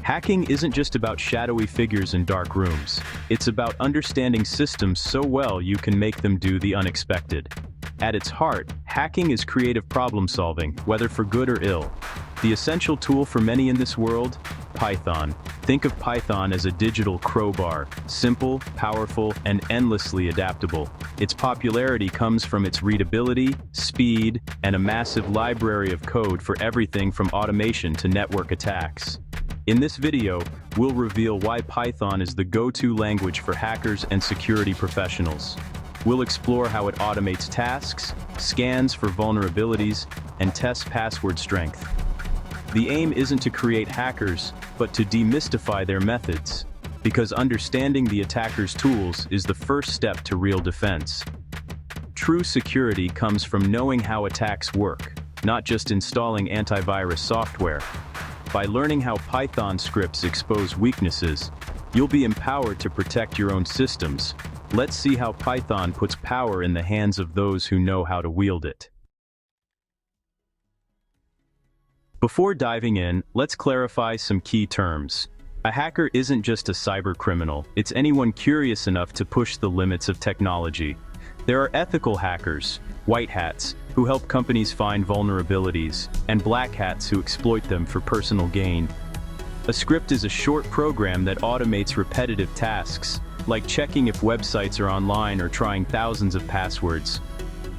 Hacking isn't just about shadowy figures in dark rooms. It's about understanding systems so well you can make them do the unexpected. At its heart, hacking is creative problem-solving, whether for good or ill. The essential tool for many in this world? Python. Think of Python as a digital crowbar, simple, powerful, and endlessly adaptable. Its popularity comes from its readability, speed, and a massive library of code for everything from automation to network attacks. In this video, we'll reveal why Python is the go-to language for hackers and security professionals. We'll explore how it automates tasks, scans for vulnerabilities, and tests password strength. The aim isn't to create hackers, but to demystify their methods, because understanding the attacker's tools is the first step to real defense. True security comes from knowing how attacks work, not just installing antivirus software. By learning how Python scripts expose weaknesses, you'll be empowered to protect your own systems. Let's see how Python puts power in the hands of those who know how to wield it. Before diving in, let's clarify some key terms. A hacker isn't just a cyber criminal, it's anyone curious enough to push the limits of technology. There are ethical hackers, white hats, who help companies find vulnerabilities, and black hats who exploit them for personal gain. A script is a short program that automates repetitive tasks, like checking if websites are online or trying thousands of passwords.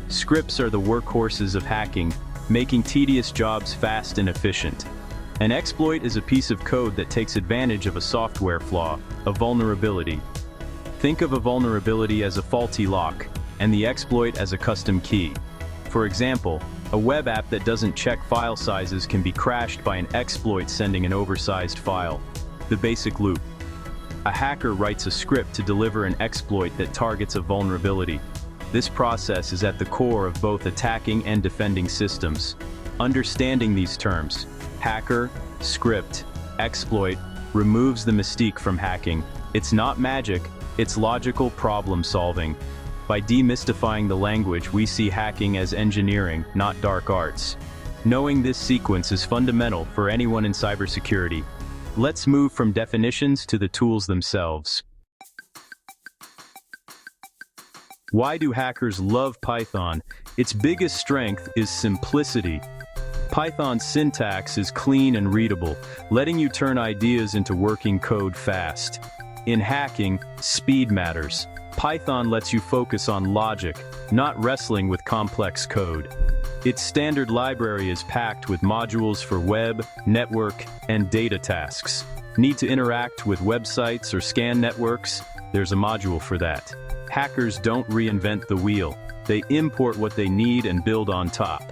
Scripts are the workhorses of hacking, making tedious jobs fast and efficient. An exploit is a piece of code that takes advantage of a software flaw, a vulnerability. Think of a vulnerability as a faulty lock, and the exploit as a custom key. For example, a web app that doesn't check file sizes can be crashed by an exploit sending an oversized file. The basic loop. A hacker writes a script to deliver an exploit that targets a vulnerability. This process is at the core of both attacking and defending systems. Understanding these terms, hacker, script, exploit, removes the mystique from hacking. It's not magic, it's logical problem solving. By demystifying the language, we see hacking as engineering, not dark arts. Knowing this sequence is fundamental for anyone in cybersecurity. Let's move from definitions to the tools themselves. Why do hackers love Python? Its biggest strength is simplicity. Python's syntax is clean and readable, letting you turn ideas into working code fast. In hacking, speed matters. Python lets you focus on logic, not wrestling with complex code. Its standard library is packed with modules for web, network, and data tasks. Need to interact with websites or scan networks? There's a module for that. Hackers don't reinvent the wheel. They import what they need and build on top.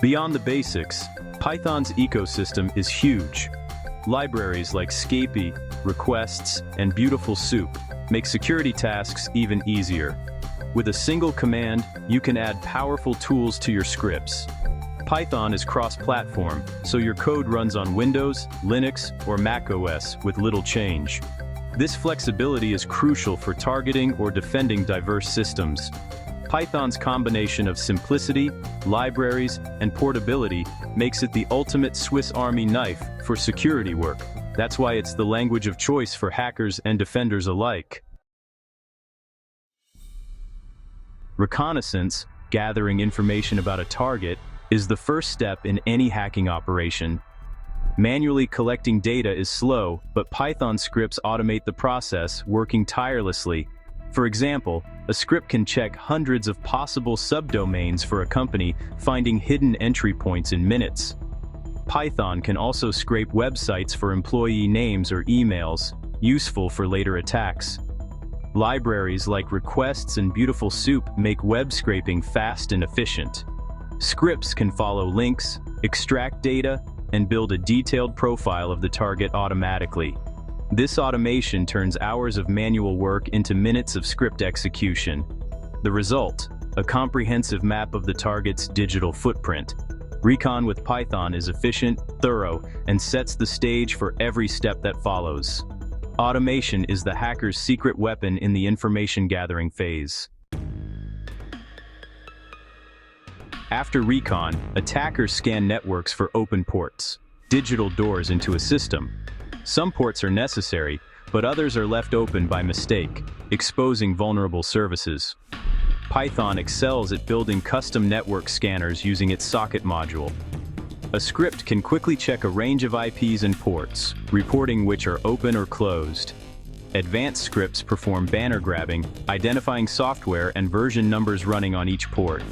Beyond the basics, Python's ecosystem is huge. Libraries like Scapy, Requests, and Beautiful Soup make security tasks even easier. With a single command, you can add powerful tools to your scripts. Python is cross-platform, so your code runs on Windows, Linux, or Mac OS with little change. This flexibility is crucial for targeting or defending diverse systems. Python's combination of simplicity, libraries, and portability makes it the ultimate Swiss Army knife for security work. That's why it's the language of choice for hackers and defenders alike. Reconnaissance, gathering information about a target, is the first step in any hacking operation. Manually collecting data is slow, but Python scripts automate the process, working tirelessly. For example, a script can check hundreds of possible subdomains for a company, finding hidden entry points in minutes. Python can also scrape websites for employee names or emails, useful for later attacks. Libraries like Requests and Beautiful Soup make web scraping fast and efficient. Scripts can follow links, extract data, and build a detailed profile of the target automatically. This automation turns hours of manual work into minutes of script execution. The result, a comprehensive map of the target's digital footprint. Recon with Python is efficient, thorough, and sets the stage for every step that follows. Automation is the hacker's secret weapon in the information gathering phase. After recon, attackers scan networks for open ports, digital doors into a system. Some ports are necessary, but others are left open by mistake, exposing vulnerable services. Python excels at building custom network scanners using its socket module. A script can quickly check a range of IPs and ports, reporting which are open or closed. Advanced scripts perform banner grabbing, identifying software and version numbers running on each port.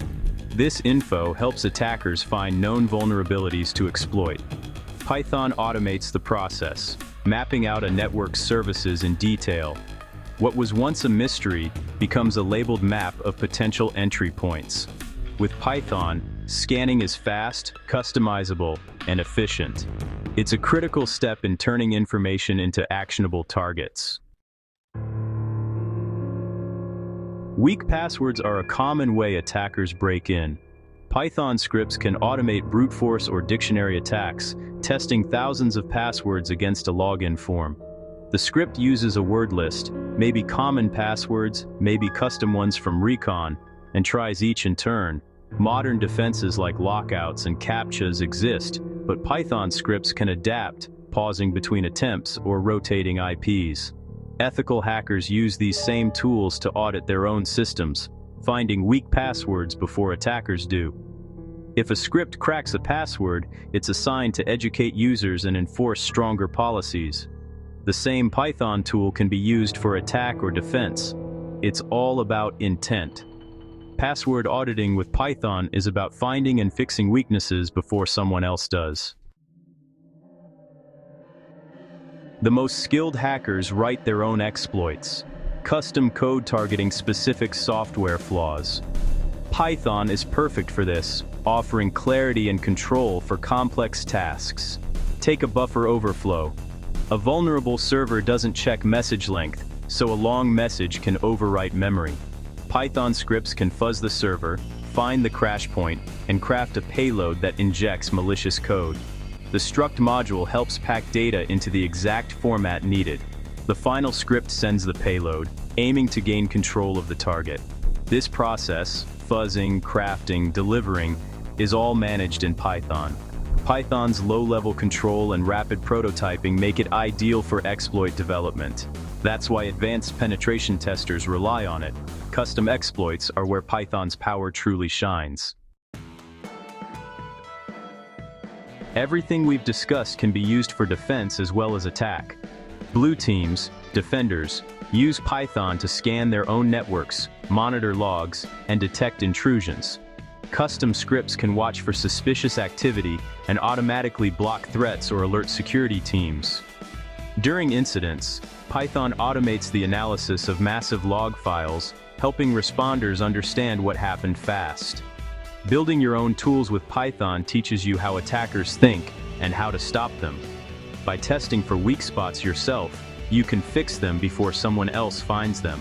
This info helps attackers find known vulnerabilities to exploit. Python automates the process, mapping out a network's services in detail. What was once a mystery becomes a labeled map of potential entry points. With Python, scanning is fast, customizable, and efficient. It's a critical step in turning information into actionable targets. Weak passwords are a common way attackers break in. Python scripts can automate brute force or dictionary attacks, testing thousands of passwords against a login form. The script uses a word list, maybe common passwords, maybe custom ones from Recon, and tries each in turn. Modern defenses like lockouts and CAPTCHAs exist, but Python scripts can adapt, pausing between attempts or rotating IPs. Ethical hackers use these same tools to audit their own systems, finding weak passwords before attackers do. If a script cracks a password, it's assigned to educate users and enforce stronger policies. The same Python tool can be used for attack or defense. It's all about intent. Password auditing with Python is about finding and fixing weaknesses before someone else does. The most skilled hackers write their own exploits, custom code targeting specific software flaws. Python is perfect for this, offering clarity and control for complex tasks. Take a buffer overflow. A vulnerable server doesn't check message length, so a long message can overwrite memory. Python scripts can fuzz the server, find the crash point, and craft a payload that injects malicious code. The struct module helps pack data into the exact format needed. The final script sends the payload, aiming to gain control of the target. This process, fuzzing, crafting, delivering, is all managed in Python. Python's low-level control and rapid prototyping make it ideal for exploit development. That's why advanced penetration testers rely on it. Custom exploits are where Python's power truly shines. Everything we've discussed can be used for defense as well as attack. Blue teams, defenders, use Python to scan their own networks, monitor logs, and detect intrusions. Custom scripts can watch for suspicious activity and automatically block threats or alert security teams. During incidents, Python automates the analysis of massive log files, helping responders understand what happened fast. Building your own tools with Python teaches you how attackers think and how to stop them. By testing for weak spots yourself, you can fix them before someone else finds them.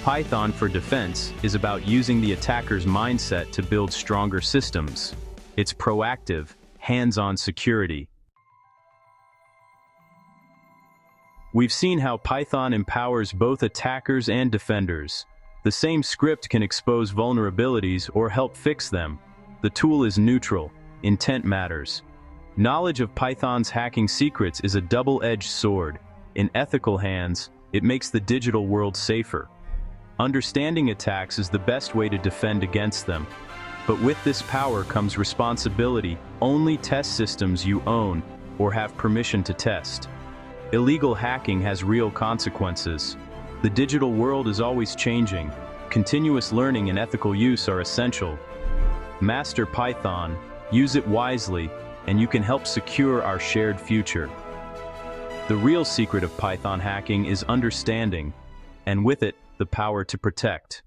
Python for defense is about using the attacker's mindset to build stronger systems. It's proactive, hands-on security. We've seen how Python empowers both attackers and defenders. The same script can expose vulnerabilities or help fix them. The tool is neutral. Intent matters. Knowledge of Python's hacking secrets is a double-edged sword. In ethical hands, it makes the digital world safer. Understanding attacks is the best way to defend against them. But with this power comes responsibility. Only test systems you own or have permission to test. Illegal hacking has real consequences. The digital world is always changing. Continuous learning and ethical use are essential. Master Python, use it wisely, and you can help secure our shared future. The real secret of Python hacking is understanding, and with it, the power to protect.